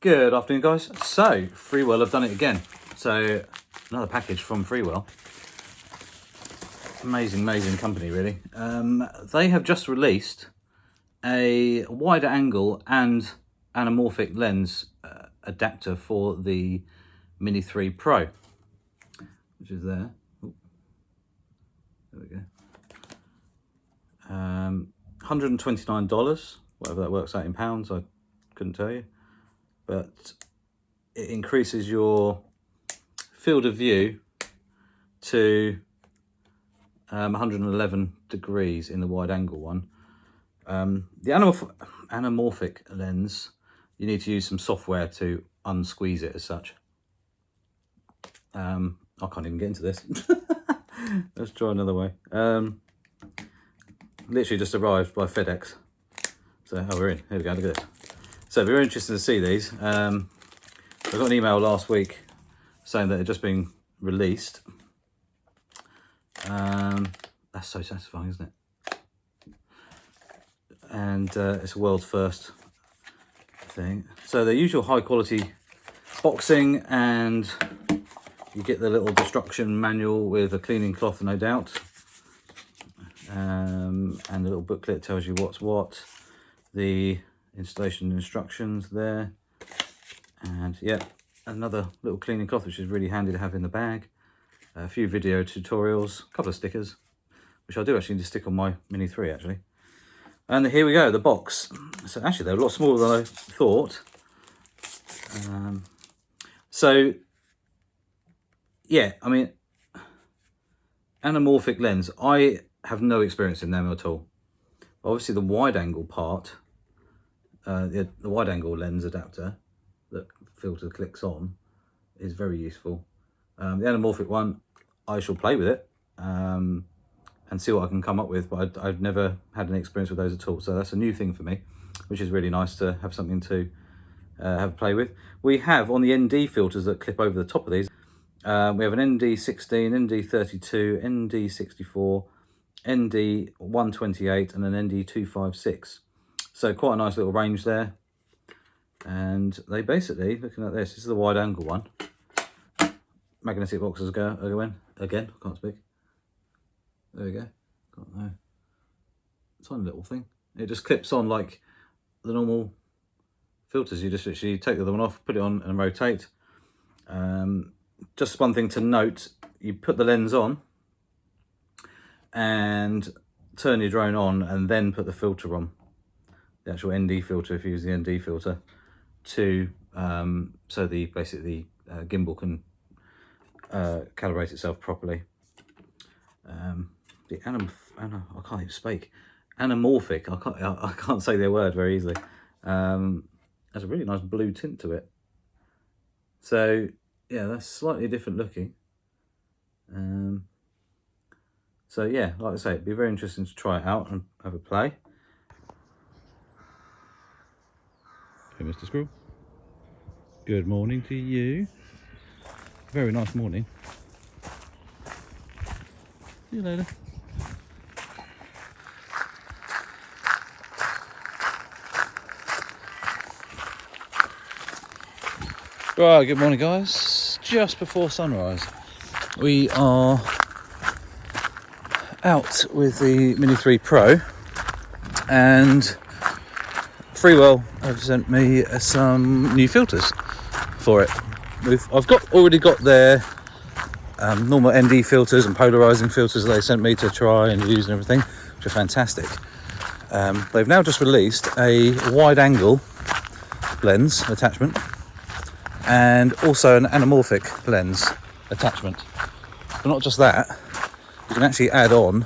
Good afternoon, guys. So, FREEWELL have done it again. So, another package from FREEWELL. Amazing company, really. They have just released a wider angle and anamorphic lens adapter for the Mini 3 Pro, which is there. Ooh. There we go. $129, whatever that works out in pounds, I couldn't tell you. But it increases your field of view to 111 degrees in the wide angle one. The anamorphic lens, you need to use some software to unsqueeze it as such. I can't even get into this. Let's try another way. Literally just arrived by FedEx. So, oh, we're in. Here we go, look at this. So, if you're interested to see these, I got an email last week saying that they'd just been released. That's so satisfying, isn't it? And it's a world's first thing. So they use your high quality boxing, and you get the little destruction manual with a cleaning cloth, no doubt. And a little booklet tells you what's what. The installation instructions there. And yeah, another little cleaning cloth, which is really handy to have in the bag. A few video tutorials, a couple of stickers, which I do actually need to stick on my Mini 3 actually. And here we go, the box. So actually they're a lot smaller than I thought. So yeah, I mean, anamorphic lens, I have no experience in them at all. Obviously the wide angle part, the wide angle lens adapter that filter clicks on is very useful. The anamorphic one, I shall play with it and see what I can come up with, but I've never had any experience with those at all. So that's a new thing for me, which is really nice to have something to have a play with. We have on the ND filters that clip over the top of these, we have an ND16, ND32, ND64, ND128 and an ND256. So quite a nice little range there. And they basically, looking at this is the wide angle one. Magnetic boxes go in. Again, I can't speak. There we go. Got no tiny little thing. It just clips on like the normal filters. You just literally take the other one off, put it on and rotate. Just one thing to note, you put the lens on and turn your drone on and then put the filter on. The actual ND filter, if you use the ND filter, to so the basically gimbal can calibrate itself properly. The I can't even speak. Anamorphic. I can't say their word very easily. Has a really nice blue tint to it. So yeah, that's slightly different looking. So yeah, like I say, it'd be very interesting to try it out and have a play. Hey, Mr. Squirrel. Good morning to you. Very nice morning. See you later. Right, good morning guys. Just before sunrise. We are out with the Mini 3 Pro, and FREEWELL have sent me some new filters for it. I've already got their normal ND filters and polarizing filters that they sent me to try and use and everything, which are fantastic. They've now just released a wide angle lens attachment and also an anamorphic lens attachment. But not just that, you can actually add on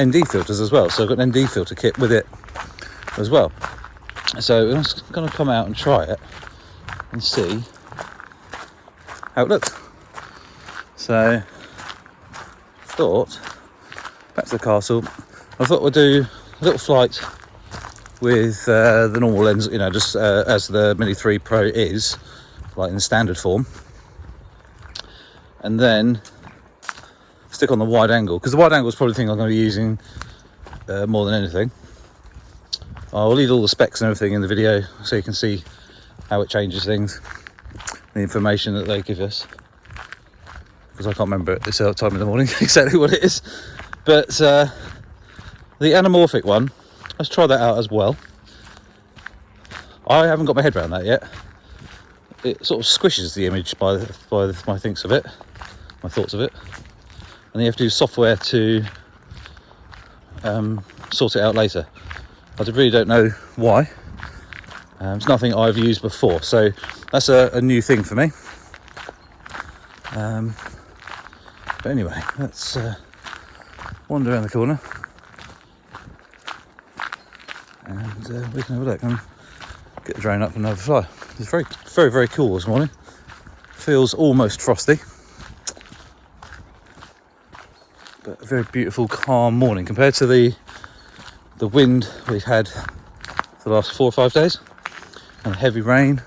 ND filters as well. So I've got an ND filter kit with it as well. So I'm just going to come out and try it and see how it looks. So back to the castle. I thought we'd do a little flight with the normal lens, you know, just as the Mini 3 Pro is, like in standard form, and then stick on the wide angle, because the wide angle is probably the thing I'm going to be using more than anything. I'll leave all the specs and everything in the video so you can see how it changes things, the information that they give us, because I can't remember at this time in the morning exactly what it is. But the Anamorphic one, let's try that out as well. I haven't got my head around that yet. It sort of squishes the image by my thinks of it, my thoughts of it, and then you have to use software to sort it out later. I really don't know why. It's nothing I've used before, so that's a new thing for me. But anyway, let's wander around the corner and we can have a look and get the drone up and have a fly. It's very, very, very cool this morning. Feels almost frosty, but a very beautiful, calm morning compared to the wind we've had for the last 4 or 5 days and heavy rain.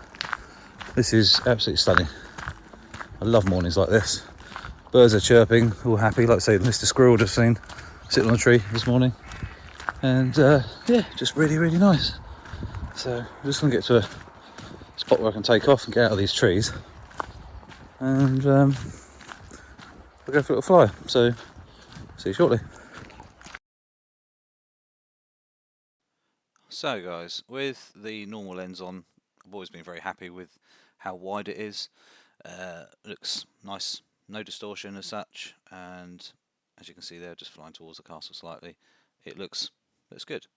This is absolutely stunning. I love mornings like this. Birds are chirping, all happy. Like I say, Mr. Squirrel just seen sitting on a tree this morning, and yeah, just really, really nice. So I'm just going to get to a spot where I can take off and get out of these trees, and we'll go for a little fly. So see you shortly. So guys, with the normal lens on, I've always been very happy with how wide it is. Looks nice, no distortion as such, and as you can see there, just flying towards the castle slightly, it looks good.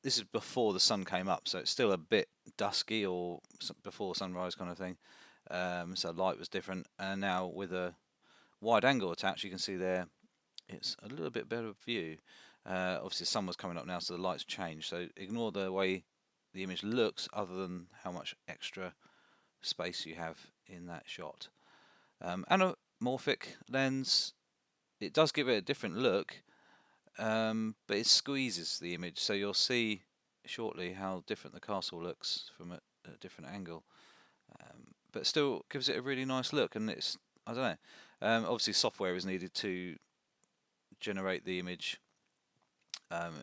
This is before the sun came up, so it's still a bit dusky or before sunrise kind of thing, so light was different, and now with a wide angle attached, you can see there it's a little bit better view. Obviously the sun was coming up now, so the light's changed, so ignore the way the image looks other than how much extra space you have in that shot. Anamorphic lens, it does give it a different look, but it squeezes the image, so you'll see shortly how different the castle looks from a different angle, but still gives it a really nice look. And it's, I don't know, obviously software is needed to generate the image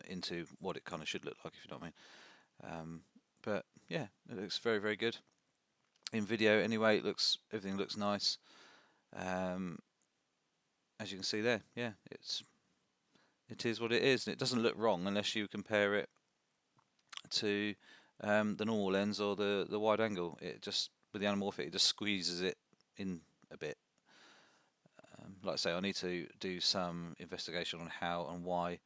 into what it kind of should look like, if you know what I mean. But yeah, it looks very, very good in video anyway. Everything looks nice, as you can see there. Yeah, it is what it is, and it doesn't look wrong unless you compare it to the normal lens or the wide angle. It just, with the anamorphic, it just squeezes it in a bit. Like I say, I need to do some investigation on how and why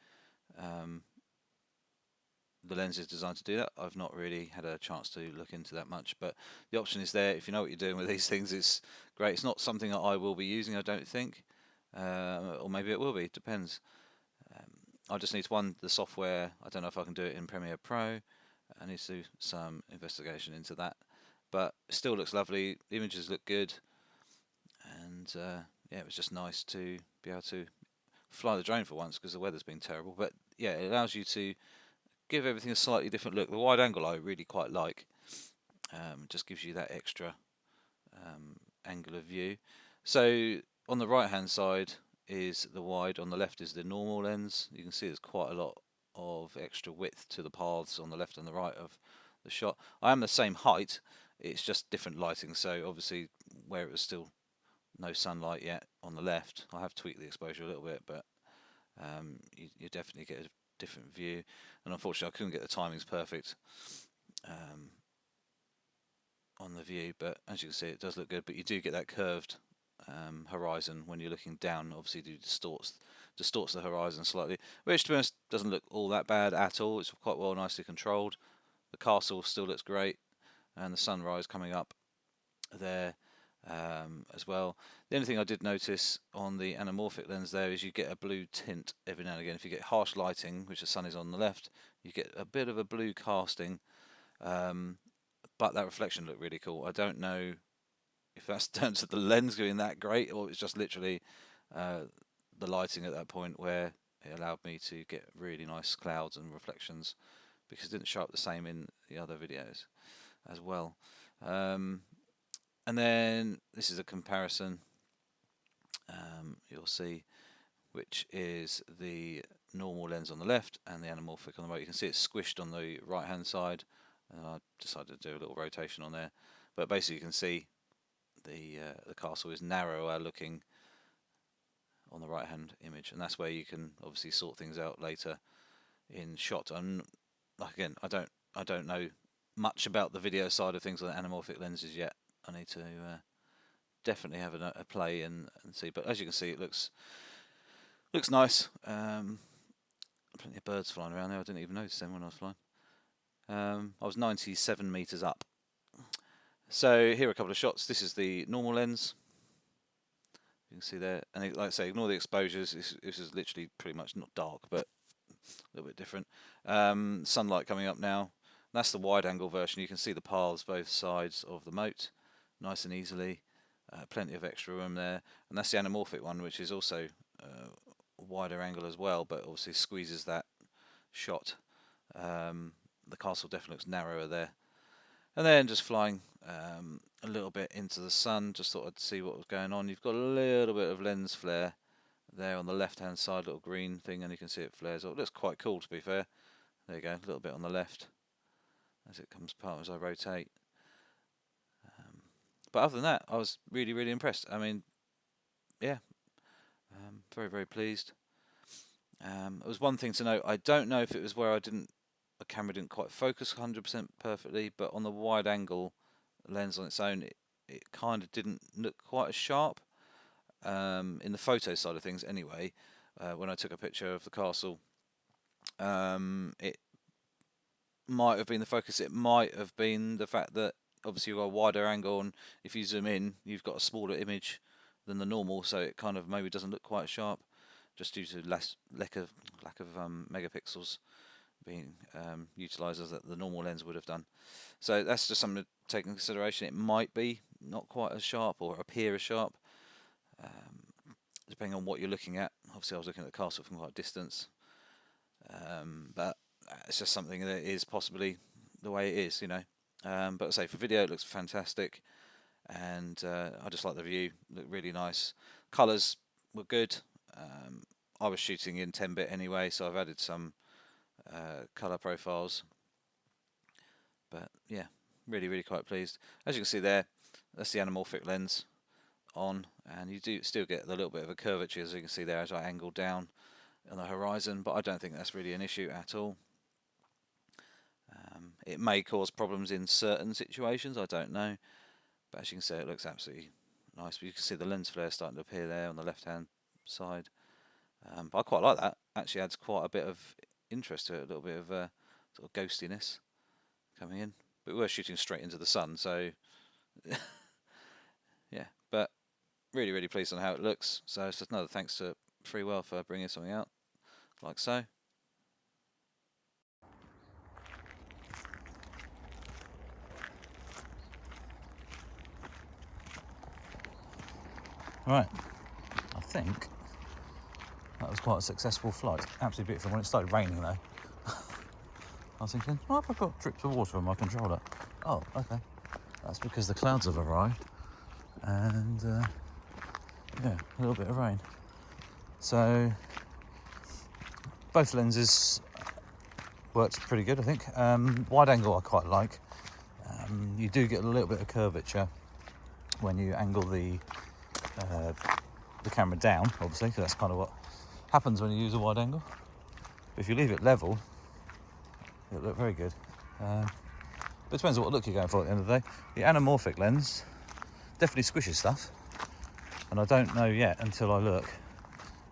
the lens is designed to do that. I've not really had a chance to look into that much, but the option is there. If you know what you're doing with these things, it's great. It's not something that I will be using, I don't think, or maybe it will be, depends. I just need the software. I don't know if I can do it in Premiere Pro. I need to do some investigation into that, but it still looks lovely. The images look good, and yeah, it was just nice to be able to fly the drone for once, because the weather's been terrible. But yeah, it allows you to give everything a slightly different look. The wide angle I really quite like. Just gives you that extra angle of view. So on the right hand side is the wide, on the left is the normal lens. You can see there's quite a lot of extra width to the paths on the left and the right of the shot. I am the same height, it's just different lighting, so obviously where it was still no sunlight yet on the left, I have tweaked the exposure a little bit, but you definitely get a different view. And unfortunately I couldn't get the timings perfect on the view, but as you can see it does look good. But you do get that curved horizon when you're looking down. Obviously it distorts the horizon slightly, which to be honest doesn't look all that bad at all. It's quite well nicely controlled. The castle still looks great, and the sunrise coming up there as well. The only thing I did notice on the anamorphic lens there is you get a blue tint every now and again. If you get harsh lighting, which the sun is on the left, you get a bit of a blue casting, but that reflection looked really cool. I don't know if that's down to the lens doing that great, or it's just literally the lighting at that point where it allowed me to get really nice clouds and reflections, because it didn't show up the same in the other videos as well. And then this is a comparison, you'll see, which is the normal lens on the left and the anamorphic on the right. You can see it's squished on the right hand side, and I decided to do a little rotation on there. But basically you can see the castle is narrower looking on the right hand image, and that's where you can obviously sort things out later in shot. And again, I don't know much about the video side of things on the anamorphic lenses yet. I need to definitely have a play and see, but as you can see, it looks nice. Plenty of birds flying around there. I didn't even notice them when I was flying. I was 97 meters up. So here are a couple of shots. This is the normal lens. You can see there, and like I say, ignore the exposures. This is literally pretty much not dark, but a little bit different. Sunlight coming up now. That's the wide angle version. You can see the paths both sides of the moat, nice and easily. Plenty of extra room there. And that's the anamorphic one, which is also a wider angle as well, but obviously squeezes that shot. The castle definitely looks narrower there. And then just flying a little bit into the sun, just thought I'd see what was going on. You've got a little bit of lens flare there on the left hand side, little green thing, and you can see it flares up. It looks quite cool, to be fair. There you go, a little bit on the left as it comes apart as I rotate. But other than that, I was really impressed. I mean, yeah, very pleased. It was one thing to note. I don't know if it was where the camera didn't quite focus 100% perfectly, but on the wide angle lens on its own, it kind of didn't look quite as sharp. In the photo side of things anyway, when I took a picture of the castle, it might have been the focus. It might have been the fact that obviously you've got a wider angle, and if you zoom in, you've got a smaller image than the normal, so it kind of maybe doesn't look quite sharp, just due to lack of megapixels being utilised as the normal lens would have done. So that's just something to take into consideration. It might be not quite as sharp or appear as sharp, depending on what you're looking at. Obviously I was looking at the castle from quite a distance, but it's just something that is possibly the way it is, you know. But I say, for video it looks fantastic, and I just like the view. Looked really nice. Colours were good. I was shooting in 10-bit anyway, so I've added some colour profiles. But yeah, really quite pleased. As you can see there, that's the anamorphic lens on, and you do still get a little bit of a curvature, as you can see there, as I angle down on the horizon, but I don't think that's really an issue at all. It may cause problems in certain situations, I don't know, but as you can see, it looks absolutely nice. But you can see the lens flare starting to appear there on the left hand side, but I quite like that. Actually adds quite a bit of interest to it, a little bit of sort of ghostiness coming in, but we were shooting straight into the sun, so yeah, but really pleased on how it looks. So it's just another thanks to FREEWELL for bringing something out like so. Right, I think that was quite a successful flight. Absolutely beautiful. When it started raining though, I was thinking, oh, I've got drips of water on my controller. Oh, okay. That's because the clouds have arrived, and yeah, a little bit of rain. So both lenses worked pretty good, I think. Wide angle I quite like. You do get a little bit of curvature when you angle the camera down, obviously, because that's kind of what happens when you use a wide angle. But if you leave it level, it'll look very good. But it depends on what look you're going for at the end of the day. The anamorphic lens definitely squishes stuff, and I don't know yet until I look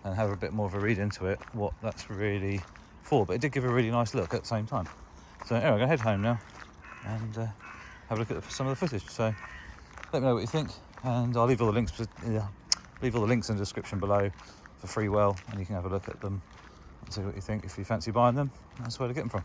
and have a bit more of a read into it what that's really for, but it did give a really nice look at the same time. So anyway, I'm going to head home now and have a look at some of the footage. So let me know what you think, and I'll leave all the links in the description below for FREEWELL, and you can have a look at them and see what you think. If you fancy buying them, that's where to get them from.